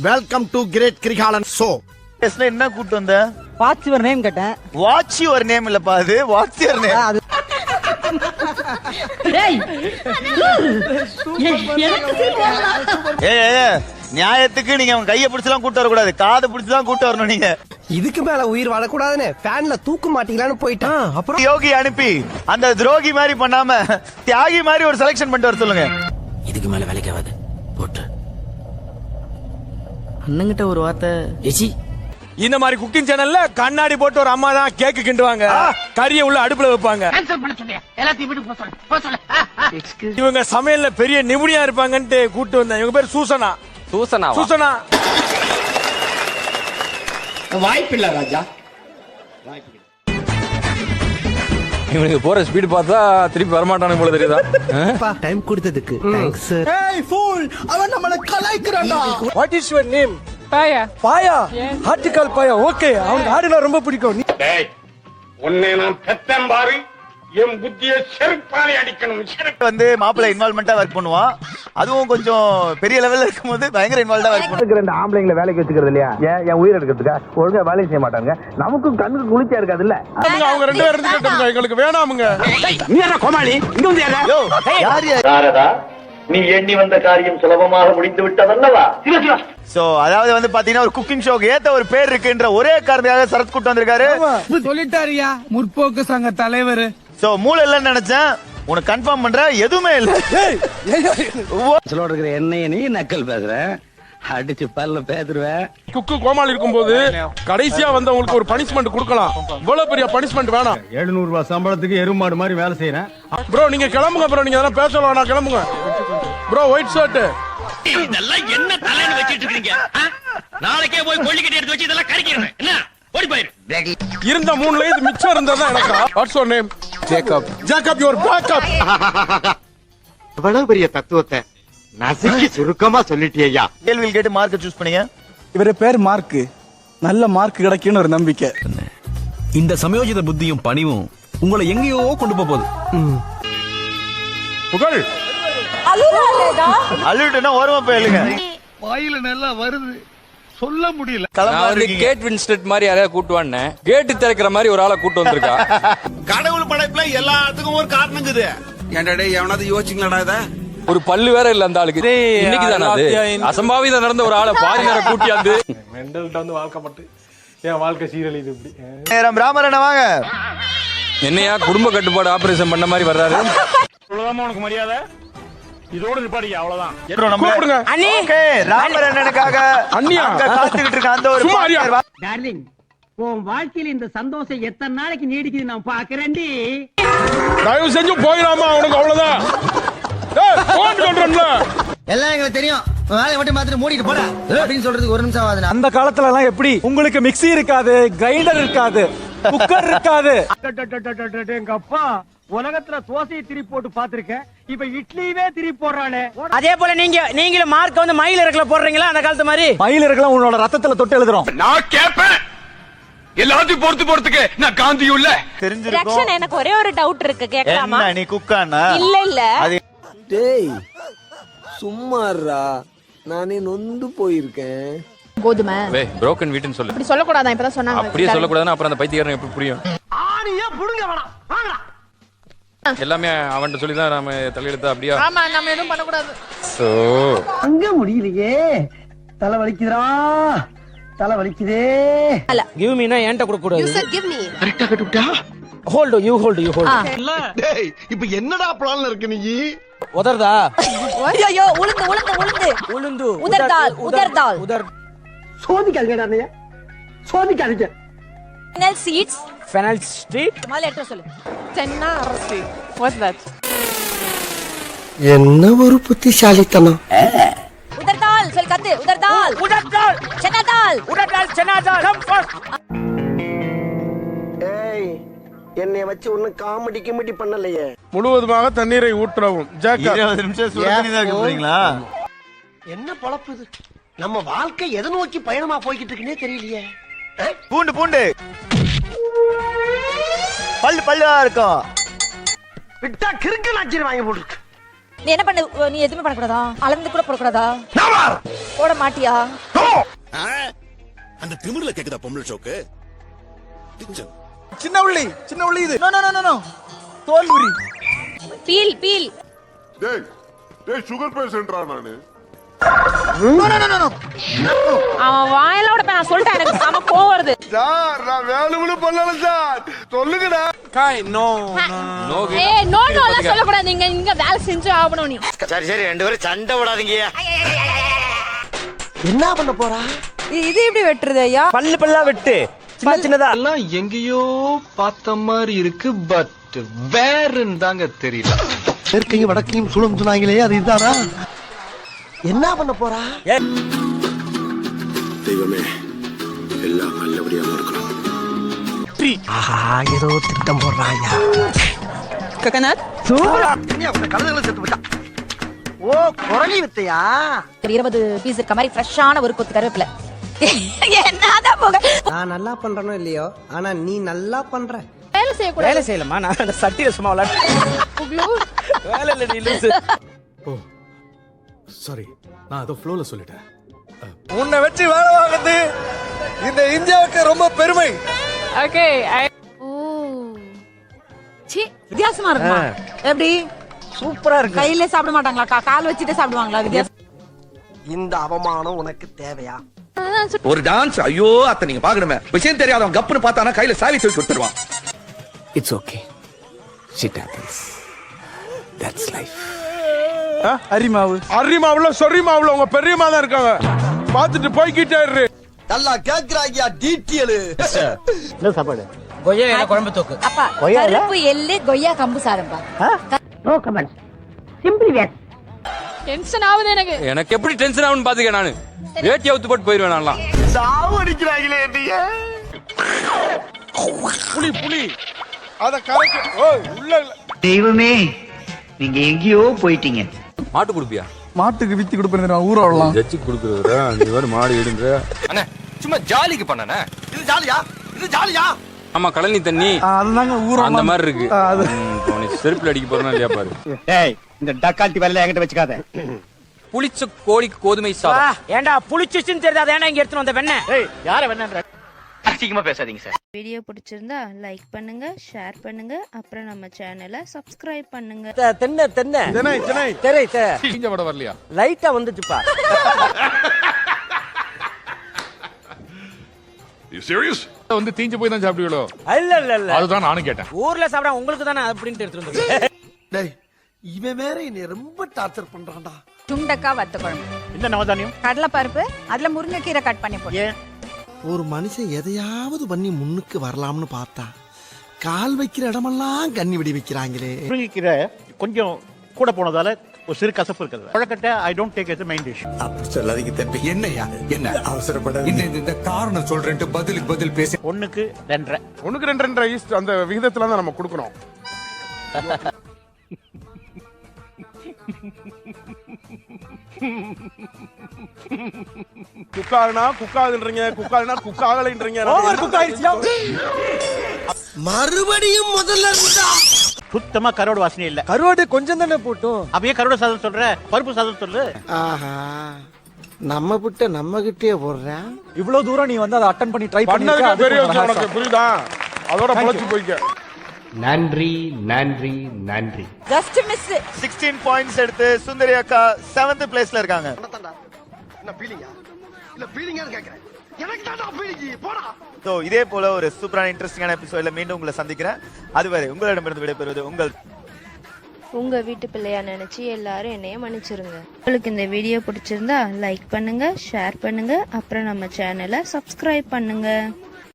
Welcome to great Kirikalan show. என்ன கூட்டு வந்த? வாட்ச் யுவர் நேம் கேட்டேன். வாட்ச் யுவர் நேம் இல்லப்பா, அது வாட்ச் யுவர் நேம். நியாயத்துக்கு நீங்க அவன் கைய பிடிச்சலாம் கூட்டு வரக்கூடாது, காதை பிடிச்சலாம் கூட்டு வரணும். நீங்க இதுக்கு மேல உயிர் வாழக்கூடாதுன்னு ஃபேன்ல தூக்கு மாட்டீங்களான்னு போயிட்டான். அப்புறம் யோகி அனுப்பி அந்த துரோகி மாதிரி பண்ணாம தியாகி மாதிரி ஒரு செலக்ஷன் பண்ணிட்டு வர சொல்லுங்க. இதுக்கு மேல வேலைக்கு ஆகாது போட்டு அண்ணங்கிட்ட ஒரு வார்த்தை. ஏச்சி இந்த மாதிரி குக்கிங் சேனல்ல கண்ணாடி போட்டு ஒரு அம்மா தான் கேக்கு கிண்டுவாங்க, கறியை உள்ள அடுப்புல வைப்பாங்க. இவங்க சமையல்ல பெரிய நிபுணியா இருப்பாங்கன்ட்டு கூட்டு வந்தேன். இவங்க பேர் சூசனா. சூசனா வாய்ப்பில்லை ராஜா. இவனுக்கு போற ஸ்பீடு பார்த்தா திருப்பி வரமாட்டானு போல தெரியுதா? டைம் கொடுத்ததுக்கு தேங்க்ஸ் சார். ஏய் ஃபூல், அவன் நம்மள கலாய்க்கறான்டா. What is your name? Paya. Paya? Article Paya. Okay, அவனுக்கு ஆடுனா ரொம்ப பிடிக்கும். டேய், உன்னை நான் பெத்தேன் பாரு, என் புத்தியை செருப்பாலே அடிக்கணும். வந்து மாப்பிள்ளை இன்வால்மெண்டா ஒர்க் பண்ணுவான். அதுவும் கொஞ்சம் பெரிய லெவல்ல இருக்கும்போது பயங்கர இன்வால்வ்டா ஒர்க் பண்ணுவான். ரெண்டு ஆம்பளைங்களை வேலைக்கு வச்சுக்கிறது இல்லையா? என் உயிர் எடுக்கிறதுக்கா ஒழுங்கா வேலையை செய்ய மாட்டாங்க. நமக்கும் கண்ணுக்கு குளிர்ச்சியா இருக்காது இல்ல. அவங்க ரெண்டு பேரும் இருந்துட்டோம், எங்களுக்கு வேணாமுங்க. நீ என்ன கோமாளி? இங்க வந்து யோ, யார் யார்? நாரதா, நீ எண்ணி வந்த காரியம் சுலபமாக முடிந்து விட்டதல்லவா? சோ அதாவது வந்து பாத்தீங்கன்னா ஒரு குக்கிங் ஷோக்கு ஏத்த ஒரு பேர் இருக்குன்ற ஒரே காரணத்துக்காக சரத் கூட்டு வந்திருக்காரு. சொல்லிட்டாரியா முற்போக்கு சங்க தலைவர். சோ மூளை இல்லன்னு நினைச்சேன், உனக்கு கன்ஃபார்ம் பண்ற எதுவுமே இல்ல. சொல்ல இருக்கிற என்னைய நீ நக்கல் பேசுற, அடிச்சு பல்ல பேத்துருவேன். குக்கு கோமாளி இருக்கும்போது கடைசியா வந்தவங்களுக்கு ஒரு பனிஷ்மெண்ட் கொடுக்கலாம். இவ்வளவு பெரிய பனிஷ்மெண்ட் வேணாம். 700 ரூபாய் சம்பளத்துக்கு எருமாடு மாதிரி வேலை செய்யறேன். ப்ரோ நீங்க கிளம்புங்க ப்ரோ, நீங்க அதெல்லாம் பேச வேணாம், கிளம்புங்க ப்ரோ. ஒயிட் ஷர்ட் இதெல்லாம் என்ன தலைன்னு வச்சிட்டு இருக்கீங்க? நாளைக்கே போய் கொள்ளிக்கட்டி எடுத்து வச்சு இதெல்லாம் கறிக்கிறேன். என்ன ஓடி போயிரு. இருந்த 3ல இது மிச்சம் இருந்ததா எனக்கு. What's your name? Jacob. Jacob your backup. இவ்வளவு பெரிய தத்துவத்தை நசுக்கி சுருக்கமா சொல்லிட்டியா? கேள்வியில் கேட்டு மார்க் சூஸ் பண்ணீங்க. இவரு பேர் மார்க். நல்ல மார்க் கிடைக்கும்னு ஒரு நம்பிக்கை. இந்த சமயோஜித புத்தியும் பணிவும் உங்களை எங்கேயோ கொண்டு போகுது. புகழ் அழுட்டுனா ஓரமா போயிடுங்க. வாயில நல்லா வருது, சொல்ல முடியல. நான் வந்து கேட் வின்ஸ்டட் மாதிரி யாரையா கூட்டு வந்தேன். கேட்டு திறக்கிற மாதிரி ஒரு ஆளை கூட்டு வந்திருக்கா. கடவுள் படைப்புல எல்லாத்துக்கும் ஒரு காரணம் இருக்குது. ஏன்டா டேய், எவனாவது யோசிச்சிங்களாடா இத? ஒரு பல்லு வேற இல்ல அந்த ஆளுக்கு. இன்னைக்கு தானே அது அசம்பாவிதம் நடந்த ஒரு ஆளை பாதி நேரம் கூட்டியாந்து மெண்டல்ட்ட வந்து வாழ்க்கப்பட்டு என் வாழ்க்கை சீரழிது. இப்படி நேரம் ராமரண்ண வாங்க. என்னையா குடும்ப கட்டுப்பாடு ஆபரேஷன் பண்ண மாதிரி வர்றாரு. அவ்வளவுதான் உனக்கு மரியாதை, இதோட நிப்பாடிக்க. அவ்வளவுதான். கூப்பிடுங்க. ஓகே, ராமரண்ணனுக்காக அண்ணியா அங்க காத்துக்கிட்டு இருக்க அந்த ஒரு டார்லிங், உன் வாழ்க்கையில இந்த சந்தோஷம் எத்தனை நாளைக்கு நீடிக்குது நான் பாக்குறேன்டி. தயவு செஞ்சு போயிடாமா, அவனுக்கு அவ்வளவுதான். எல்லாம் எங்களுக்கு தெரியும். வேலையை மட்டும் மாத்திட்டு மூடிட்டு போட அப்படின்னு சொல்றதுக்கு ஒரு நிமிஷம் ஆகுது. அந்த காலத்துல எல்லாம் எப்படி உங்களுக்கு மிக்ஸி இருக்காது, கிரைண்டர் இருக்காது, குக்கர் இருக்காது. எங்க அப்பா உலகத்துல தோசையை திருப்பி போட்டு பாத்திருக்கேன், இப்ப இட்லியே திருப்பி போடுறானே. அதே போல நீங்களும் மார்க் வந்து மயில் இறக்கல போடுறீங்களா? அந்த காலத்து மாதிரி மயில் இறக்கலாம் உன்னோட ரத்தத்துல தொட்டு எழுதுறோம். நான் கேப்பேன் எல்லாத்தையும் பொறுத்துக்கு நான் காந்தியும் இல்ல. தெரிஞ்சிருக்கும். எனக்கு ஒரே ஒரு டவுட் இருக்கு, கேட்கலாமா? என்ன நீ குக்கானா? இல்ல அது டேய் சும்மாறா, நானே நொந்து போயிருக்கேன். கோதுமை broken வீட்னு சொல்லு. அப்படி சொல்ல கூடாதா? இப்பதான் சொன்னாங்க. அப்படியே சொல்ல கூடாதுன்னா அப்புறம் அந்த பைத்தியக்காரன் எப்படி புரியும்? ஆணியே புடுங்க வேணாம், வாங்கடா. எல்லாமே அவன்கிட்ட சொல்லி தான் நாம தலையெழுத்து. அப்படியா? ஆமா, நம்ம எதுவும் பண்ண கூடாது. சோ அங்க முடியலையே, தலை வலிக்குதுடா, தலை வலிக்குதே. கிவ் மீனா என்கிட்ட கொடுக்க கூடாது. You said give me. கரெக்டா கட்டுடா. ஹோல்ட் யூ டேய், இப்போ என்னடா பிளான்ல இருக்க நீ? உதர்தா? ஐயோ, உளுந்து உளுந்து உளுந்து உளுந்து உதர்தால் உதர்தால் உதர் சோதிக்காதீங்கடா நீ, சோதிக்காதீங்க. Fennel seeds. Fennel street. மாலை லெட்டர் சொல்லு. தென்னா அரசி. What's that? என்ன ஒரு புத்திசாலித்தனம். உதர்தால் சொல், கத்து. உதர்தால் உதர்தால் சென்னாதால் சென்னாதால் கம் ஃபர்ஸ்ட். ஏய், என்னை வச்சு ஒன்னும் காமெடி கிமெடி பண்ணலையே. முழுவதுமாக தண்ணீரை ஊற்றவும். ஜேக்கப் 20 நிமிஷம் சுடுதண்ணி தான் குடிக்கிறீங்களா? என்ன பொழப்பு இது? நம்ம வாழ்க்கை எதை நோக்கி பயணமா போய்கிட்டு இருக்குன்னே தெரியலையே. பூண்டு பல்லா இருக்கும். விட்டா கிறுக்கு நாச்சிரு வாங்கி போட்டுருக்கு. நீ என்ன பண்ண? நீ எதுவுமே பண்ண கூடாதா? அளந்து கூட போட கூடாதா? போட மாட்டியா? அந்த திமிர்ல கேக்குதா பொம்பளை ஷோக்கு சின்ன உள்ளி இது நோ நோ நோ நோ தோல் உரி பீல் பீல் டேய் டேய் சுகர் பேஷண்ட்ரா நானு நோ நோ நோ நோ அவன் வாயிலோட நான் சொல்லிட்டேன் எனக்கு செம கோவம் வருது சார் நான் வேணும்னு பண்ணல சார் சொல்லுங்கடா காய் நோ நோ ஏய் நோ நோலாம் சொல்ல கூடாது நீங்க இங்க வேலை செஞ்சு ஆகணும் நீ சரி சரி ரெண்டு பேரும் சண்டை விடாதீங்க. என்ன பண்ண போறா? இது எப்படி வெட்டுறது ஐயா பல்லு பல்லா வெட்டு, சின்ன சின்னதா. எல்லாம் எங்கேயோ பார்த்த மாதிரி இருக்கு பட் வேறன்னு தாங்க தெரியல. தெற்கையும் வடக்கையும் சுழம் சொன்னாங்களே, அது இதுதானா? என்ன பண்ண போறா? தெய்வமே எல்லாம் நல்லபடியா நடக்கணும். ஆஹா, ஏதோ திட்டம் போடுறாயா. கோகனட் சூப்பரா. என்ன அவன கலதல செத்து விட்டா. ஓ, குரலி வித்தையா? 20 பீஸ் இருக்க மாதிரி ஃப்ரெஷ்ஷான ஒரு கொத்து கருவேப்பிலை. என்னதான் போக நான் நல்லா பண்றனோ இல்லையோ, ஆனா நீ நல்லா பண்ற. வேலை செய்யக்கூடாது. வேலை செய்யலமா, நான் அந்த சட்டியில சும்மா விளையாடு. வேலை இல்ல நீ லூசு. ஓ சாரி, நான் அதோ ஃப்ளோல சொல்லிட்டேன். உன்னை வச்சு வேலை வாங்குறது இந்த இந்தியாவுக்கு ரொம்ப பெருமை. ஓகே ஓ சி வித்தியாசமா இருக்குமா? எப்படி சூப்பரா இருக்கு. கையில சாப்பிட மாட்டாங்களா? கால் வச்சுட்டு சாப்பிடுவாங்களா? வித்தியாசம். இந்த அவமானம் உனக்கு தேவையா? ஒரு டான்ஸ், ஐயோ அத்த நீங்க பாக்கணுமே, விஷயம் தெரியாதவன் கப்புன்னு பார்த்தானா கையில சாவி தூக்கி கொடுத்துருவான். It's okay, shit happens, that's life. அரிமாவுல சொரிமாவுல உங்க பெரியம்மா தான் இருக்காங்க, பாத்துட்டு போய்கிட்டே இரு. நல்லா கேக்குறாங்க டீட்டெயில். என்ன சாப்பாடு? கொய்யா இலை குழம்பு தூக்கு. அப்பா கருப்பு எள்ளு கொய்யா கம்பு சாதம்பா. No comment. Simply wait. Tension ஆகுது எனக்கு. எனக்கு எப்படி டென்ஷன் ஆகும்னு பாத்துக்க, நானு வேட்டி அவுத்து போட்டு போயிருவேன். நான்லாம் சாவு அடிக்கிறாங்களே என்னைய. புலி புலி அத கரெக்ட். ஓ உள்ள தெய்வமே, நீங்க எங்கேயோ போயிட்டீங்க. மாட்டு குடுப்பியா? மாட்டுக்கு வித்தி கொடுப்பேன் ஊரலாம். ஜட்ஜி குடுக்குறா நீ வேற மாடு எடுங்க. அண்ணா சும்மா ஜாலிக்கு பண்ணனே. இது ஜாலியா? இது ஜாலியா? ஆமா, கழனி தண்ணி அதுதாங்க ஊரம் அந்த மாதிரி இருக்கு. உன்னை செருப்புல அடிக்க போறேன்னா இல்லையா பாரு. டேய், இந்த டக்கால்ட்டி வேலையில என்கிட்ட வச்சுக்காத. புளிச்ச கோழிக்கு கோதுமை சாதம். ஏண்டா புளிச்சிச்சுன்னு தெரியாது, ஏன்னா இங்க எடுத்துட்டு வந்த வெண்ணெய். ஏய், யார வெண்ணன்ற? அசிங்கமா பேசாதீங்க சார். வீடியோ பிடிச்சிருந்தா லைக் பண்ணுங்க, ஷேர் பண்ணுங்க, அப்புறம் நம்ம சேனலை சப்ஸ்கிரைப் பண்ணுங்க. தென்னை தென்னை தெனை தெனை தெரை தீஞ்ச படம் வரலையா? லைட்டா வந்துச்சுப்பா. You serious? வந்து தீஞ்சு போய் தான் சாப்பிடுவீங்களோ? இல்ல இல்ல இல்ல, அதுதான் நானும் கேட்டேன். ஊர்ல சாப்பிட உங்களுக்கு தானே அப்படின்ட்டு எடுத்துட்டு வந்து. டேய் இவன் வேற என்னை ரொம்ப டார்ச்சர் பண்றான்டா. சுண்டக்காய் வத்த குழம்பு, இந்த நவதானியம், கடலை பருப்பு, அதுல முருங்கைக்கீரை கட் பண்ணி போடு. ஒரு மனுஷன் எதையாவது பண்ணி முன்னுக்கு வரலாம்னு பார்த்தா கால் வைக்கிற இடமெல்லாம் கண்ணி வெடி வைக்கிறாங்களே. முருங்கைக்கீரை கொஞ்சம் கூட போனதால ஒரு சிறு கசப்பு இருக்குது. Kozhukattai I don't take it main dish. அப்படி சொல்லாதீங்க தம்பி. என்னையா என்ன அவசரப்பட இந்த காரணம் சொல்றேன்ட்டு பதிலுக்கு பதில் பேசி ஒண்ணுக்கு 2.5. ஒண்ணுக்கு 2.5 அந்த விகிதத்துல தான் நம்ம கொடுக்கணும். குக்காகனா குக்காதுன்றீங்க, குக்காகனா குக்காகலைன்றீங்க. ஓவர் குக் ஆயிடுச்சு. மறுபடியும் முதல்ல இருந்தா சுத்தமா கரோட வாசனை இல்ல. கருவாடு கொஞ்சம் தானே போட்டோம். அப்படியே கரோட சாதம் சொல்ற, பருப்பு சாதம் சொல்லு. ஆஹா, நம்ம புட்ட நம்ம கிட்டே போடுறேன். இவ்வளவு தூரம் நீ வந்து அதை அட்டன் பண்ணி ட்ரை பண்ணதுக்கு பெரிய விஷயம் உனக்கு புரியுதா? அதோட பொழைச்சு போய்க்க. நன்றி நன்றி நன்றி. Just miss. 16 பாயிண்ட்ஸ் எடுத்து சுந்தரி அக்கா 7th பிளேஸ்ல இருக்காங்க. என்ன ஃபீலிங்கா? இல்ல ஃபீலிங்கான்னு கேக்குறேன். எனக்கு தான் ஃபீலிங் போடா. சோ இதே போல ஒரு சூப்பரான இன்ட்ரெஸ்டிங்கான எபிசோட்ல மீண்டும் உங்களை சந்திக்கிறேன். அதுவரை உங்களிடமிருந்து விடைபெறுவது உங்க வீட்டு பிள்ளையா நினைச்சு எல்லாரும் என்னைய மன்னிச்சிருங்க. உங்களுக்கு இந்த வீடியோ பிடிச்சிருந்தா லைக் பண்ணுங்க, ஷேர் பண்ணுங்க, அப்புறம் நம்ம சேனலை சப்ஸ்கிரைப் பண்ணுங்க.